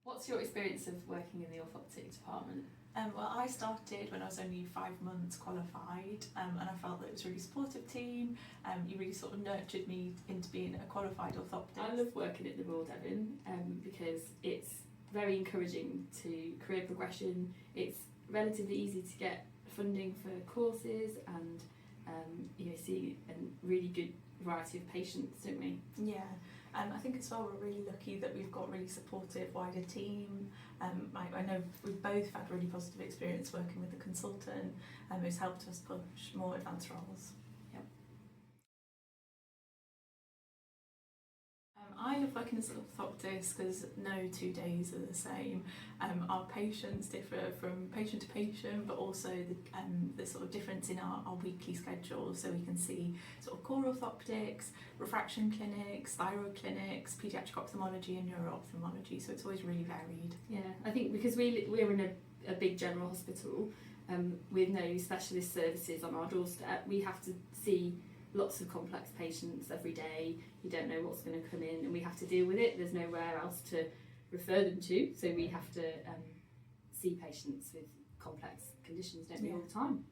What's your experience of working in the orthoptic department? Well, I started when I was only 5 months qualified, and I felt that it was a really supportive team. You really sort of nurtured me into being a qualified orthoptist. I love working at the Royal Devon because it's very encouraging to career progression. It's relatively easy to get funding for courses and see a really good variety of patients, don't we? Yeah, I think as well we're really lucky that we've got a really supportive wider team. I know we've both had really positive experience working with the consultant who's helped us push more advanced roles. Yep. I love working as an orthoptist because no 2 days are the same. Our patients differ from patient to patient, but also the sort of difference in our weekly schedule. So we can see sort of core orthoptics, refraction clinics, thyroid clinics, paediatric ophthalmology and neuro-ophthalmology. So it's always really varied. Yeah, I think because we're in a big general hospital with no specialist services on our doorstep, we have to see lots of complex patients every day. You don't know what's going to come in and we have to deal with it. There's nowhere else to refer them to, so we have to see patients with complex conditions, don't we, all the time.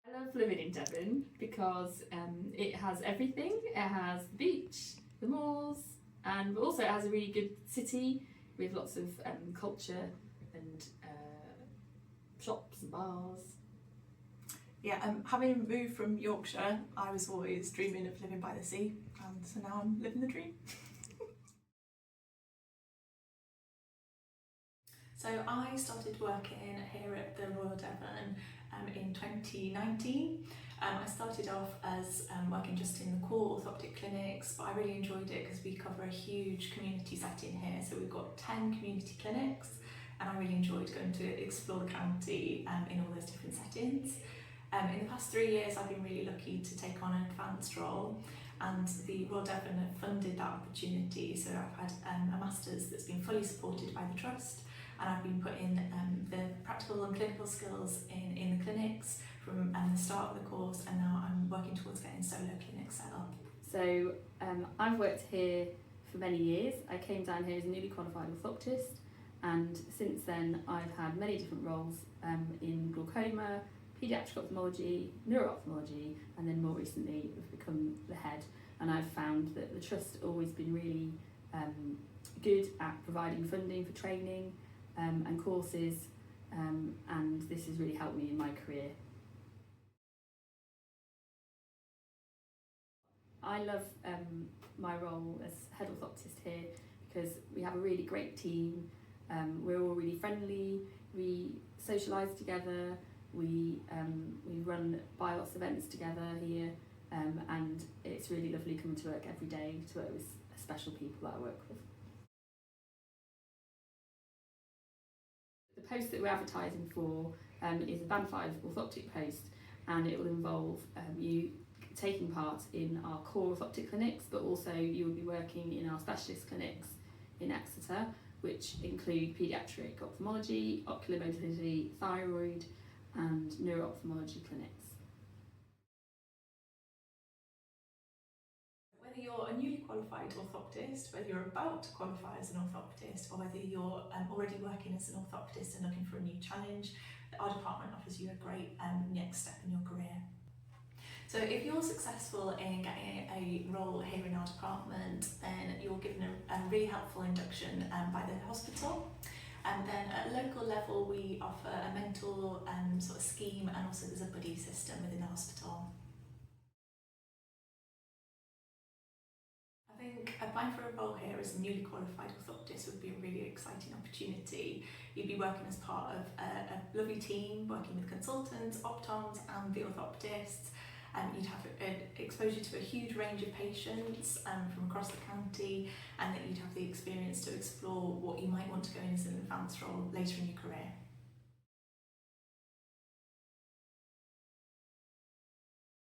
I love living in Devon because it has everything. It has the beach, the moors, and also it has a really good city with lots of culture and shops and bars. Yeah, having moved from Yorkshire, I was always dreaming of living by the sea, and so now I'm living the dream. So I started working here at the Royal Devon in 2019. I started off as working just in the core orthoptic clinics, but I really enjoyed it because we cover a huge community setting here. So we've got 10 community clinics, and I really enjoyed going to explore the county in all those different settings. In the past 3 years I've been really lucky to take on an advanced role, and the Royal Devon have funded that opportunity, so I've had a master's that's been fully supported by the Trust, and I've been putting the practical and clinical skills in the clinics from the start of the course, and now I'm working towards getting solo clinics set up. So I've worked here for many years. I came down here as a newly qualified orthoptist, and since then I've had many different roles in glaucoma, paediatric ophthalmology, neuro-ophthalmology, and then more recently I've become the head, and I've found that the Trust has always been really good at providing funding for training and courses, and this has really helped me in my career. I love my role as head orthoptist here because we have a really great team. We're all really friendly, we socialise together, we run BIOS events together here, and it's really lovely coming to work every day to work with special people that I work with. The post that we're advertising for is a Band 5 orthoptic post, and it will involve you taking part in our core orthoptic clinics, but also you will be working in our specialist clinics in Exeter, which include paediatric ophthalmology, ocular motility, thyroid, and neuro-ophthalmology clinics. Whether you're a newly qualified orthoptist, whether you're about to qualify as an orthoptist, or whether you're already working as an orthoptist and looking for a new challenge, our department offers you a great next step in your career. So if you're successful in getting a role here in our department, then you're given a really helpful induction by the hospital. And then at a local level we offer a mentor sort of scheme, and also there's a buddy system within the hospital. I think applying for a role here as a newly qualified orthoptist would be a really exciting opportunity. You'd be working as part of a lovely team, working with consultants, optoms and the orthoptists. You'd have exposure to a huge range of patients from across the county, and that you'd have the experience to explore what you might want to go in as an advanced role later in your career.